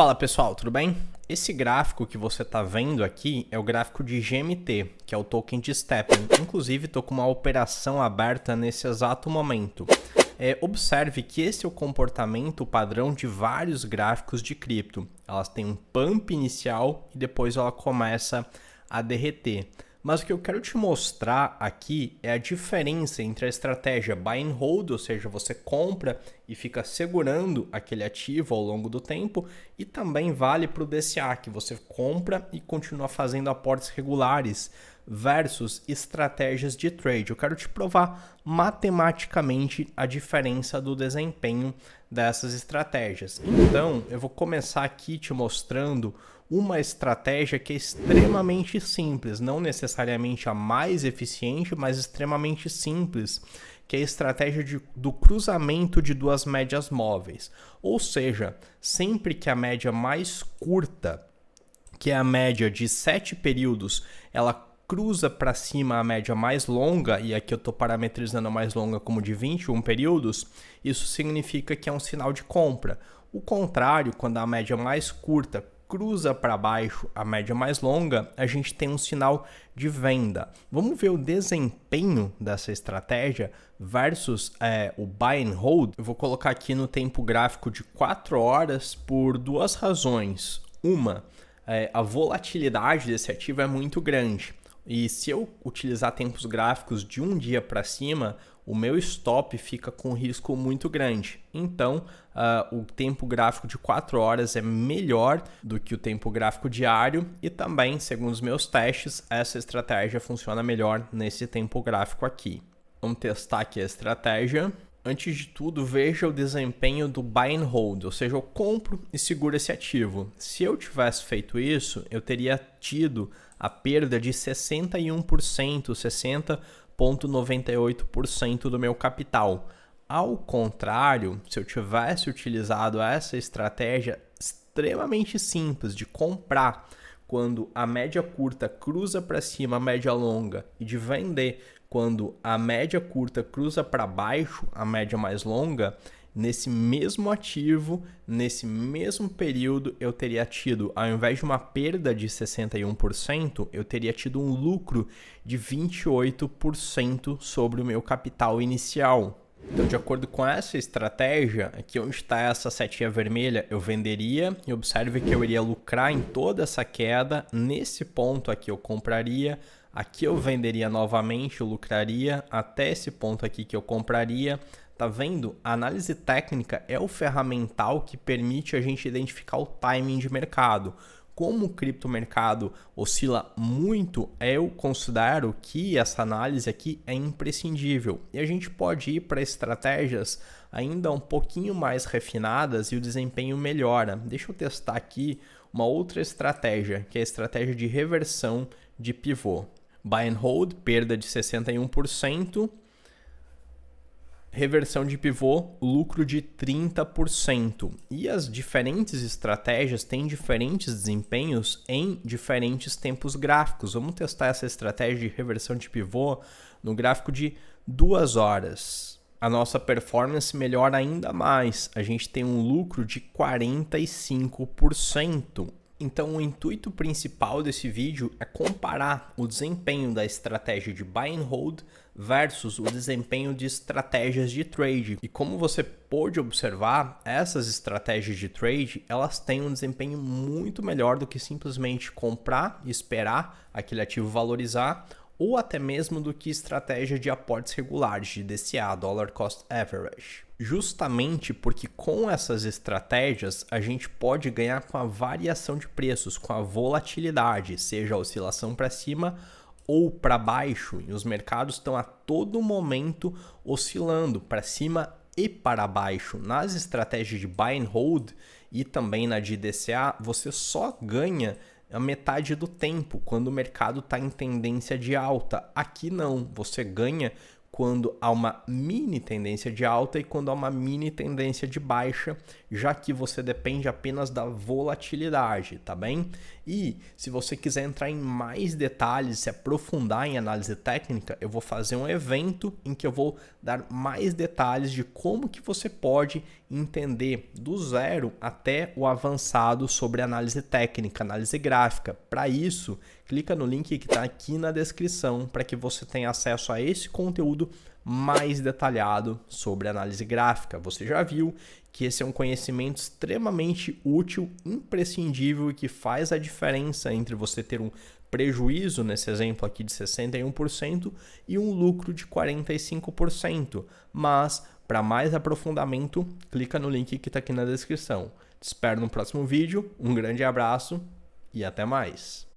Fala pessoal, tudo bem? Esse gráfico que você está vendo aqui é o gráfico de GMT, que é o token de Stepn. Inclusive, estou com uma operação aberta nesse exato momento. Observe que esse é o comportamento padrão de vários gráficos de cripto. Elas têm um pump inicial e depois ela começa a derreter. Mas o que eu quero te mostrar aqui é a diferença entre a estratégia buy and hold, ou seja, você compra e fica segurando aquele ativo ao longo do tempo, e também vale para o DCA, que você compra e continua fazendo aportes regulares, versus estratégias de trade. Eu quero te provar matematicamente a diferença do desempenho dessas estratégias. Então, eu vou começar aqui te mostrando uma estratégia que é extremamente simples, não necessariamente a mais eficiente, mas extremamente simples, que é a estratégia do cruzamento de duas médias móveis. Ou seja, sempre que a média mais curta, que é a média de 7 períodos, ela cruza para cima a média mais longa, e aqui eu estou parametrizando a mais longa como de 21 períodos, isso significa que é um sinal de compra. O contrário, quando a média mais curta cruza para baixo a média mais longa, a gente tem um sinal de venda. Vamos ver o desempenho dessa estratégia versus o buy and hold. Eu vou colocar aqui no tempo gráfico de 4 horas por duas razões. Uma, a volatilidade desse ativo é muito grande. E se eu utilizar tempos gráficos de um dia para cima, o meu stop fica com um risco muito grande. Então, o tempo gráfico de 4 horas é melhor do que o tempo gráfico diário e também, segundo os meus testes, essa estratégia funciona melhor nesse tempo gráfico aqui. Vamos testar aqui a estratégia. Antes de tudo, veja o desempenho do buy and hold, ou seja, eu compro e seguro esse ativo. Se eu tivesse feito isso, eu teria tido a perda de 61%, 60,98% do meu capital. Ao contrário, se eu tivesse utilizado essa estratégia extremamente simples de comprar quando a média curta cruza para cima a média longa e de vender quando a média curta cruza para baixo a média mais longa, nesse mesmo ativo, nesse mesmo período, eu teria tido, ao invés de uma perda de 61%, eu teria tido um lucro de 28% sobre o meu capital inicial. Então, de acordo com essa estratégia, aqui onde está essa setinha vermelha, eu venderia e observe que eu iria lucrar em toda essa queda. Nesse ponto aqui eu compraria, aqui eu venderia novamente, eu lucraria, até esse ponto aqui que eu compraria. Tá vendo? A análise técnica é o ferramental que permite a gente identificar o timing de mercado. Como o criptomercado oscila muito, eu considero que essa análise aqui é imprescindível. E a gente pode ir para estratégias ainda um pouquinho mais refinadas e o desempenho melhora. Deixa eu testar aqui uma outra estratégia, que é a estratégia de reversão de pivô. Buy and hold, perda de 61%. Reversão de pivô, lucro de 30%. E as diferentes estratégias têm diferentes desempenhos em diferentes tempos gráficos. Vamos testar essa estratégia de reversão de pivô no gráfico de 2 horas. A nossa performance melhora ainda mais. A gente tem um lucro de 45%. Então, o intuito principal desse vídeo é comparar o desempenho da estratégia de buy and hold versus o desempenho de estratégias de trade. E como você pôde observar, essas estratégias de trade, elas têm um desempenho muito melhor do que simplesmente comprar e esperar aquele ativo valorizar, ou até mesmo do que estratégia de aportes regulares, de DCA, Dollar Cost Average. Justamente porque com essas estratégias a gente pode ganhar com a variação de preços, com a volatilidade, seja a oscilação para cima ou para baixo. E os mercados estão a todo momento oscilando para cima e para baixo. Nas estratégias de buy and hold e também na de DCA, você só ganha a metade do tempo quando o mercado está em tendência de alta. Aqui não, você ganha quando há uma mini tendência de alta e quando há uma mini tendência de baixa, já que você depende apenas da volatilidade, tá bem? E se você quiser entrar em mais detalhes, se aprofundar em análise técnica, eu vou fazer um evento em que eu vou dar mais detalhes de como que você pode entender do zero até o avançado sobre análise técnica, análise gráfica. Para isso, clica no link que está aqui na descrição para que você tenha acesso a esse conteúdo mais detalhado sobre análise gráfica. Você já viu que esse é um conhecimento extremamente útil, imprescindível e que faz a diferença entre você ter um prejuízo, nesse exemplo aqui de 61%, e um lucro de 45%. Mas, para mais aprofundamento, clica no link que está aqui na descrição. Te espero no próximo vídeo, um grande abraço e até mais!